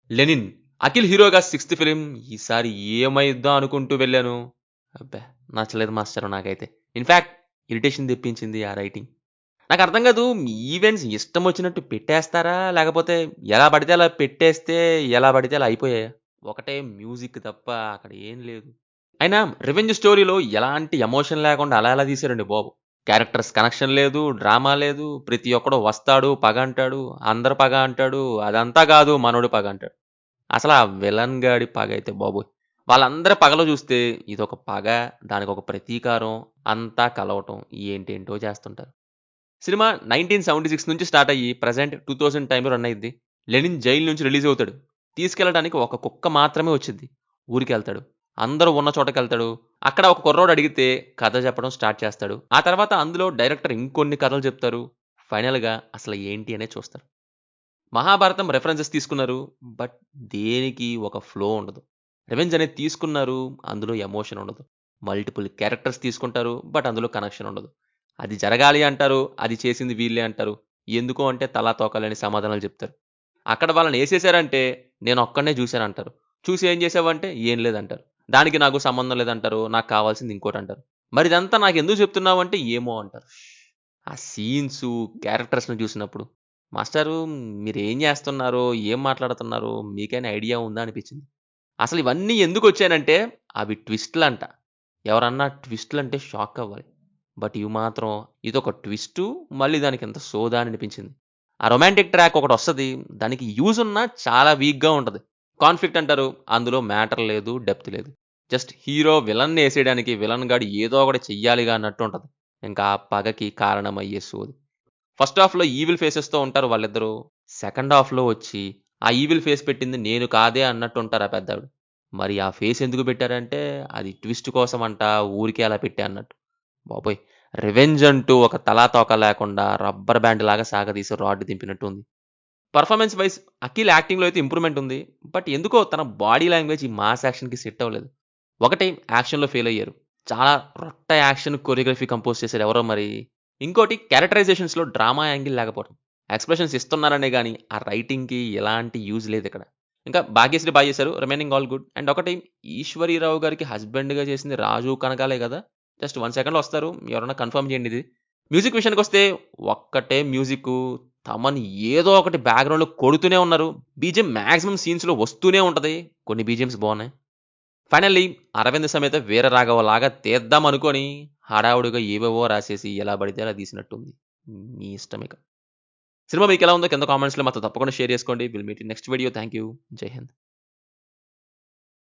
Lenin Akhil హీరోగా sixth film. ఈసారి ఏమైద్దాం అనుకుంటూ వెళ్ళాను. అబ్బా, నచ్చలేదు మాస్టర్ నాకైతే. ఇన్ఫ్యాక్ట్ ఇరిటేషన్ తెప్పించింది ఆ రైటింగ్. నాకు అర్థం కాదు, ఈవెంట్స్ ఇష్టం వచ్చినట్టు పెట్టేస్తారా, లేకపోతే ఎలా పడితే అలా పెట్టేస్తే ఎలా పడితే అలా అయిపోయాయా? ఒకటే మ్యూజిక్ తప్ప అక్కడ ఏం లేదు. అయినా రివెంజ్ స్టోరీలో ఎలాంటి ఎమోషన్ లేకుండా అలా ఎలా తీశారండి బాబు. క్యారెక్టర్స్ కనెక్షన్ లేదు, డ్రామా లేదు, ప్రతి ఒక్కడు వస్తాడు పగ అంటాడు, అందరు పగ అంటాడు, అదంతా కాదు మనోడు పగ అంటాడు. అసలు ఆ విలన్ గాడి పగ అయితే బాబోయ్, వాళ్ళందరి పగలో చూస్తే ఇదొక పగ, దానికి ఒక ప్రతీకారం, అంతా కలవటం, ఏంటేంటో చేస్తుంటారు. సినిమా 1976 నుంచి స్టార్ట్ అయ్యి ప్రెజెంట్ 2000 టైంలో రన్ అయ్యిద్ది. లెనిన్ జైలు నుంచి రిలీజ్ అవుతాడు. తీసుకెళ్ళడానికి ఒక కుక్క మాత్రమే వచ్చిద్ది. ఊరికెళ్తాడు. అందరూ ఉన్న చోటకెళ్తాడు. అక్కడ ఒక కుర్రోడు అడిగితే కథ చెప్పడం స్టార్ట్ చేస్తాడు. ఆ తర్వాత అందులో డైరెక్టర్ ఇంకొన్ని కథలు చెప్తారు. ఫైనల్‌గా అసలు ఏంటి అనేది చూస్తారు. మహాభారతం రెఫరెన్సెస్ తీసుకున్నారు. బట్ దేనికి ఒక ఫ్లో ఉండదు. రివెంజ్ అనేది తీసుకున్నారు. అందులో ఎమోషన్ ఉండదు. మల్టిపుల్ క్యారెక్టర్స్ తీసుకుంటారు. బట్ అందులో కనెక్షన్ ఉండదు. అది జరగాలి అంటారు. అది చేసింది వీళ్ళే అంటారు. ఎందుకు అంటే తలా తోక లేని సమాధానాలు చెప్తారు. అక్కడ వాళ్ళనేసేసారంటే నేనొక్కడినే జూసానంటారు. చూసి ఏం జేసావంటే ఏం లేదంటారు. దానికి నాకు సంబంధం లేదంటారు. నాకు కావాల్సింది ఇంకోటంటారు. మరిదంతా నాకెందుకు చెప్తున్నావంటే ఏమో అంటారు. ఆ సీన్సు, క్యారెక్టర్స్‌ని జూసినప్పుడు మాస్టారు మీరేం జేస్తున్నారో, ఏం మాట్లాడుతున్నారో మీకైనా ఐడియా ఉందా అనిపిచ్చింది. అసలు ఇవన్నీ ఎందుకొచ్చానంటే అవి ట్విస్ట్‌లంట. ఎవరన్నా ట్విస్ట్‌లంటే షాక్ అవ్వాలి. బట్ ఇవి మాత్రం ఇదొక ట్విస్టు, మళ్ళీ దానికింత సోదా అని అనిపించింది. ఆ రొమాంటిక్ ట్రాక్ ఒకటొస్తది. దానికి యూజ్ ఉన్నా చాలా వీక్‌గా ఉంటది. కాన్ఫ్లిక్ట్ అంటారు. అందులో మ్యాటర్ లేదు, డెప్త్ లేదు. జస్ట్ హీరో విలన్‌ని ఏసేయడానికి విలన్ గాడు ఏదో ఒకటి చెయ్యాలిగా అన్నట్టు ఉంటది. ఇంకా ఆ పగకి కారణమయ్యే సోది. ఫస్ట్ హాఫ్‌లో ఈవిల్ ఫేసెస్‌తో ఉంటారు వాళ్ళిద్దరూ. సెకండ్ హాఫ్‌లో వచ్చి ఆ ఈవిల్ ఫేస్ పెట్టింది నేను కాదే అన్నట్టు ఉంటారు ఆ పెద్దావిడ. మరి ఆ ఫేస్ ఎందుకు పెట్టారంటే అది ట్విస్ట్ కోసమంట, ఊరికే అలా పెట్టా అన్నట్టు. బాబోయ్! రివెంజ్ అంటూ ఒక తలా తోక లేకుండా రబ్బర్ బ్యాండ్ లాగా సాగదీసి రాడ్ దింపినట్టు ఉంది. పర్ఫార్మెన్స్ వైస్ అఖిల్ యాక్టింగ్‌లో అయితే ఇంప్రూవ్‌మెంట్ ఉంది. బట్ ఎందుకో తన బాడీ లాంగ్వేజ్ ఈ మాస్ యాక్షన్‌కి సెట్ అవ్వలేదు. ఒకటి యాక్షన్‌లో ఫెయిల్ అయ్యారు. చాలా రొట్ట యాక్షన్ కొరియోగ్రఫీ కంపోజ్ చేసారు ఎవరో మరి. ఇంకోటి క్యారెక్టరైజేషన్స్‌లో డ్రామా యాంగిల్ లేకపోవడం. ఎక్స్‌ప్రెషన్స్ ఇస్తున్నారనే గాని ఆ రైటింగ్‌కి ఎలాంటి యూజ్ లేదిక్కడ. ఇంకా భాగ్యశ్రీ బా చేశారు. Remaining all good. అండ్ ఒకటి ఈశ్వరీరావు గారికి హస్బెండ్‌గా చేసింది రాజు కనకాలే గదా! జస్ట్ 1 సెకండ్‌లో వస్తారు. ఎవరైనా కన్ఫర్మ్ చేయండి ఇది. మ్యూజిక్ విషయానికొస్తే ఒక్కటే మ్యూజిక్కు. తమన్ ఏదో ఒకటి బ్యాక్‌గ్రౌండ్‌లో కొడుతూనే ఉన్నారు. బీజీఎం మాక్సిమం సీన్స్‌లో వస్తూనే ఉంటది. కొన్ని బీజీఎమ్స్ బావున్నాయి. ఫైనల్లీ 'అరవింద్ సమేత వీర రాఘవ'లాగా తీద్దామనుకోని హడావుడిగా ఏవేవో రాసేసి ఎలా పడితే అలా తీసినట్టుంది. మీ ఇష్టమిక. సినిమా మీకెలా ఉందో కింద కామెంట్స్‌లో మాతో తప్పకుండా షేర్ చేసుకోండి. Will meet in next video. Thank you. జై హింద్.